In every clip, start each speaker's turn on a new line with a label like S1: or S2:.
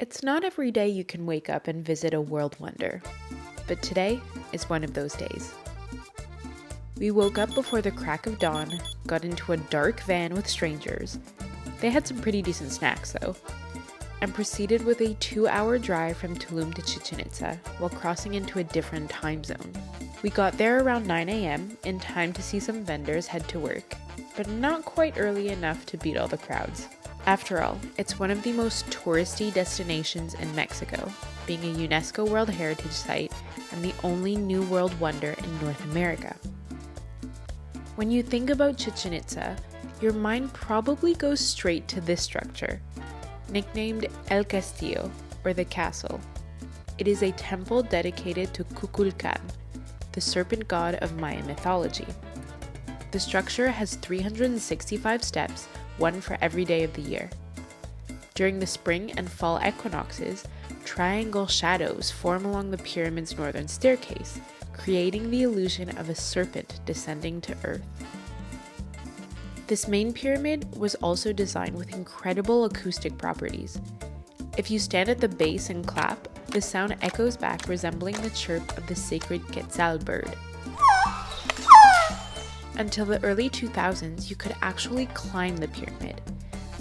S1: It's not every day you can wake up and visit a world wonder, but today is one of those days. We woke up before the crack of dawn, got into a dark van with strangers. They had some pretty decent snacks though, and proceeded with a 2-hour drive from Tulum to Chichen Itza while crossing into a different time zone. We got there around 9 a.m. in time to see some vendors head to work, but not quite early enough to beat all the crowds. After all, it's one of the most touristy destinations in Mexico, being a UNESCO World Heritage Site and the only New World wonder in North America. When you think about Chichen Itza, your mind probably goes straight to this structure, nicknamed El Castillo, or the castle. It is a temple dedicated to Kukulkan, the serpent god of Mayan mythology. The structure has 365 steps, one for every day of the year. During the spring and fall equinoxes, triangle shadows form along the pyramid's northern staircase, creating the illusion of a serpent descending to earth. This main pyramid was also designed with incredible acoustic properties. If you stand at the base and clap, the sound echoes back, resembling the chirp of the sacred Quetzal bird. Until the early 2000s, you could actually climb the pyramid.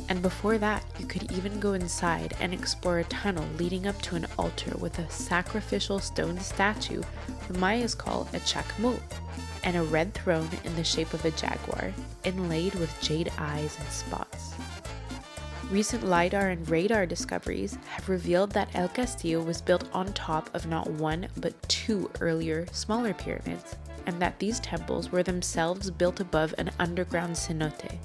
S1: And before that, you could even go inside and explore a tunnel leading up to an altar with a sacrificial stone statue the Mayas call a chacmul, and a red throne in the shape of a jaguar, inlaid with jade eyes and spots. Recent LiDAR and radar discoveries have revealed that El Castillo was built on top of not one but two earlier, smaller pyramids, and that these temples were themselves built above an underground cenote,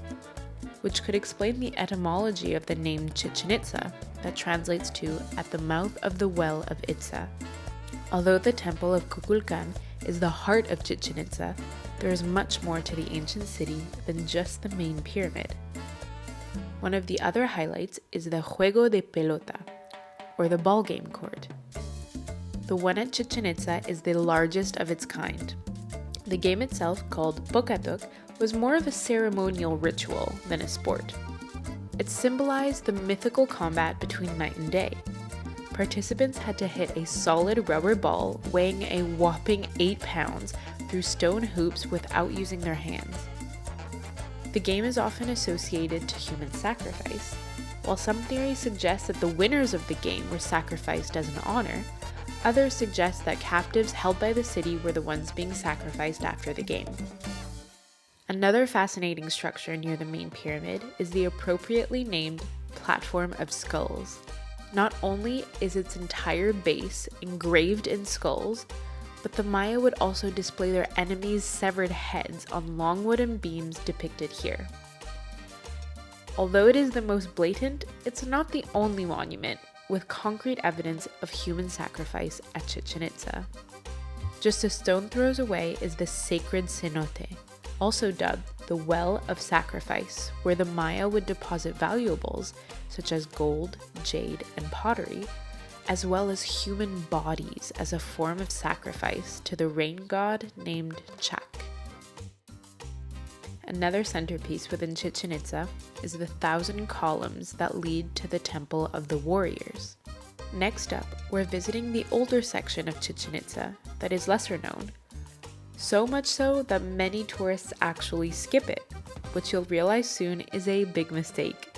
S1: which could explain the etymology of the name Chichen Itza, that translates to "at the mouth of the well of Itza." Although the temple of Kukulkan is the heart of Chichen Itza, there is much more to the ancient city than just the main pyramid. One of the other highlights is the Juego de Pelota, or the ball game court. The one at Chichen Itza is the largest of its kind. The game itself, called Pocatok, was more of a ceremonial ritual than a sport. It symbolized the mythical combat between night and day. Participants had to hit a solid rubber ball weighing a whopping 8 pounds through stone hoops without using their hands. The game is often associated to human sacrifice. While some theories suggest that the winners of the game were sacrificed as an honor, others suggest that captives held by the city were the ones being sacrificed after the game. Another fascinating structure near the main pyramid is the appropriately named Platform of Skulls. Not only is its entire base engraved in skulls, but the Maya would also display their enemies' severed heads on long wooden beams depicted here. Although it is the most blatant, it's not the only monument with concrete evidence of human sacrifice at Chichen Itza. Just a stone throws away is the Sacred Cenote, also dubbed the Well of Sacrifice, where the Maya would deposit valuables such as gold, jade, and pottery, as well as human bodies as a form of sacrifice to the rain god named Chak. Another centerpiece within Chichen Itza is the 1,000 columns that lead to the Temple of the Warriors. Next up, we're visiting the older section of Chichen Itza that is lesser known. So much so that many tourists actually skip it, which you'll realize soon is a big mistake.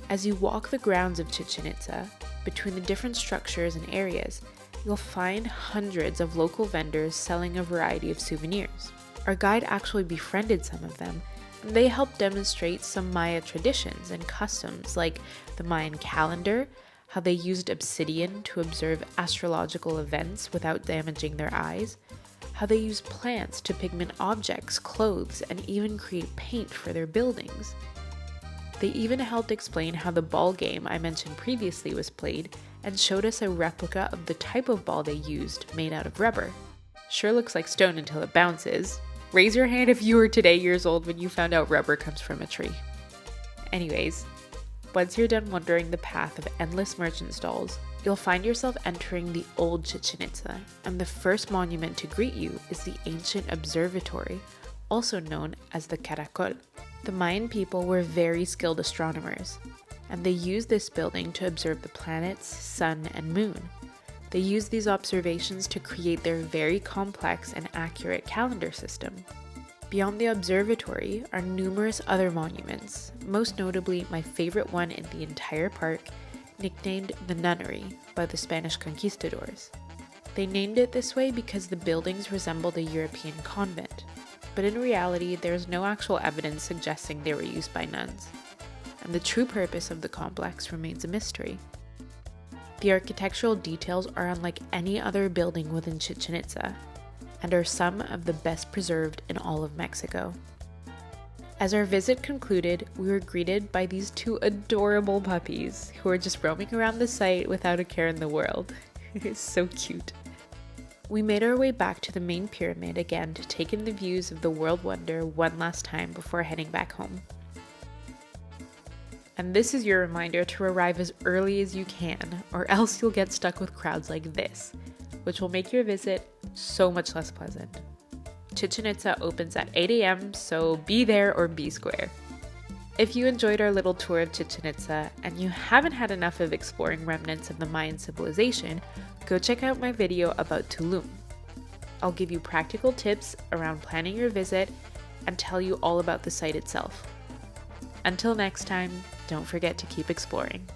S1: As you walk the grounds of Chichen Itza, between the different structures and areas, you'll find hundreds of local vendors selling a variety of souvenirs. Our guide actually befriended some of them, and they helped demonstrate some Maya traditions and customs like the Mayan calendar, how they used obsidian to observe astrological events without damaging their eyes, how they used plants to pigment objects, clothes, and even create paint for their buildings. They even helped explain how the ball game I mentioned previously was played and showed us a replica of the type of ball they used made out of rubber. Sure looks like stone until it bounces. Raise your hand if you were today years old when you found out rubber comes from a tree. Anyways, once you're done wandering the path of endless merchant stalls, you'll find yourself entering the old Chichen Itza, and the first monument to greet you is the ancient observatory, also known as the Caracol. The Mayan people were very skilled astronomers, and they use this building to observe the planets, sun, and moon. They use these observations to create their very complex and accurate calendar system. Beyond the observatory are numerous other monuments, most notably my favorite one in the entire park, nicknamed the Nunnery by the Spanish conquistadors. They named it this way because the buildings resembled a European convent, but in reality there is no actual evidence suggesting they were used by nuns, and the true purpose of the complex remains a mystery. The architectural details are unlike any other building within Chichen Itza, and are some of the best preserved in all of Mexico. As our visit concluded, we were greeted by these two adorable puppies who were just roaming around the site without a care in the world. It's so cute. We made our way back to the main pyramid again to take in the views of the world wonder one last time before heading back home. And this is your reminder to arrive as early as you can, or else you'll get stuck with crowds like this, which will make your visit so much less pleasant. Chichen Itza opens at 8 a.m., so be there or be square. If you enjoyed our little tour of Chichen Itza and you haven't had enough of exploring remnants of the Mayan civilization, go check out my video about Tulum. I'll give you practical tips around planning your visit and tell you all about the site itself. Until next time, don't forget to keep exploring.